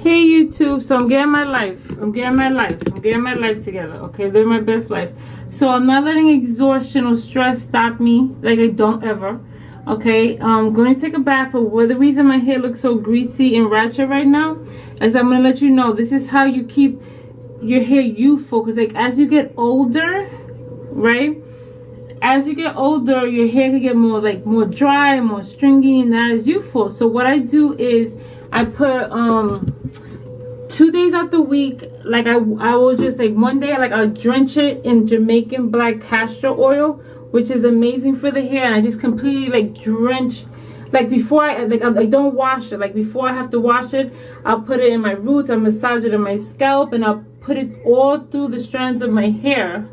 Hey YouTube, so I'm getting my life. I'm getting my life together. Okay, living my best life. So I'm not letting exhaustion or stress stop me, like I don't ever. Okay, I'm going to take a bath. But the reason my hair looks so greasy and ratchet right now is I'm going to let you know this is how you keep your hair youthful. Because like as you get older, right? As you get older, your hair can get more dry, more stringy, and not as youthful. So what I do is I put 2 days out the week, like I will just like one day I'll drench it in Jamaican black castor oil, which is amazing for the hair, and I just completely like drench. Like before I don't wash it. Like before I have to wash it, I'll put it in my roots, I massage it in my scalp, and I'll put it all through the strands of my hair.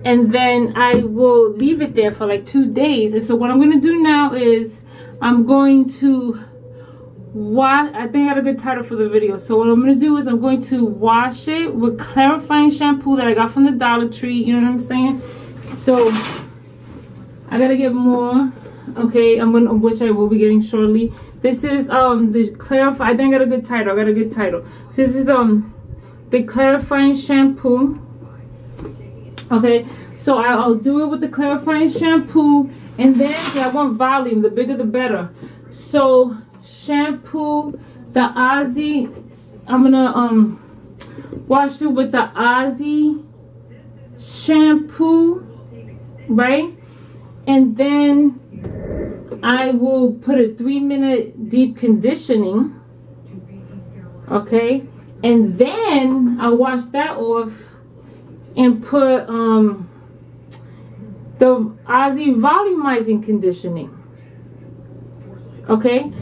And then I will leave it there for like 2 days. And so what I'm going to do now is I'm going to wash. I think I got a good title for the video. So what I'm going to do is I'm going to wash it with clarifying shampoo that I got from the Dollar Tree. You know what I'm saying? So I got to get more. Okay, which I will be getting shortly. This is the clarify. I think I got a good title. So this is the clarifying shampoo. Okay, so I'll do it with the clarifying shampoo, and then I want volume. The bigger the better. So shampoo, the Aussie. I'm gonna wash it with the Aussie shampoo, right? And then I will put a 3-minute deep conditioning. Okay, and then I'll wash that off and put the Aussie volumizing conditioning. Okay,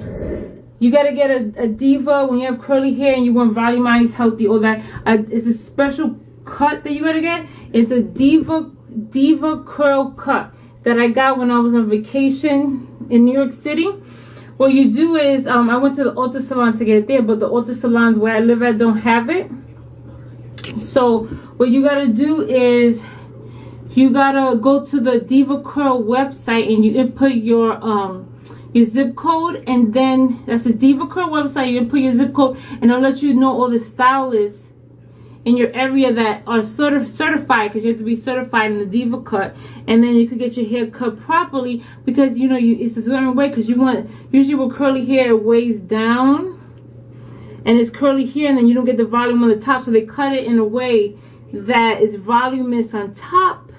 you gotta get a diva when you have curly hair and you want volumized, healthy, all that. It's a special cut that you gotta get. It's a diva curl cut that I got when I was on vacation in New York City. What you do is I went to the Ulta salon to get it there, but the Ulta salons where I live at don't have it. So what you gotta do is you gotta go to the Diva Curl website and you input your zip code, and then that's the Diva Curl website. You input your zip code and it'll let you know all the stylists in your area that are certified, because you have to be certified in the Diva cut, and then you could get your hair cut properly, because you know it's a certain way, because you want, usually with curly hair it weighs down and it's curly here, and then you don't get the volume on the top, so they cut it in a way that is voluminous on top,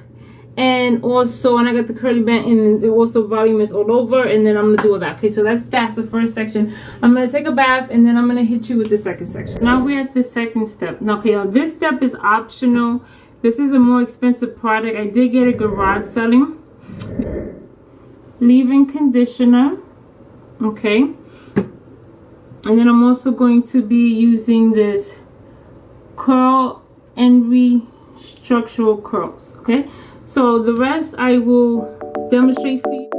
and I got the curly band, and it also voluminous all over, and then I'm gonna do all that. Okay, so that's the first section. I'm gonna take a bath, and then I'm gonna hit you with the second section. Now we're at the second step. Okay, now this step is optional. This is a more expensive product. I did get a garage selling. Leave-in conditioner. Okay. And then I'm also going to be using this Curl Envy Structural Curls. Okay, so the rest I will demonstrate for you.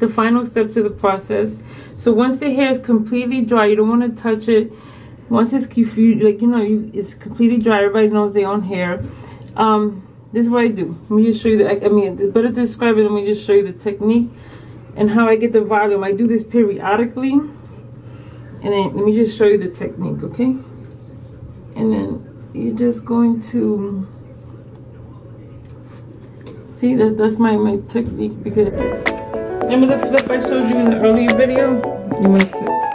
the final step to the process. So once the hair is completely dry, you don't want to touch it. Once it's confused, like, you know, it's completely dry, everybody knows their own hair. This is what I do. Let me just show you the, I mean, it's better to describe it. Let me just show you the technique and how I get the volume. I do this periodically. And then let me just show you the technique, okay? And then you're just going to see that's my technique, because remember the flip I showed you in the earlier video? You want to flip.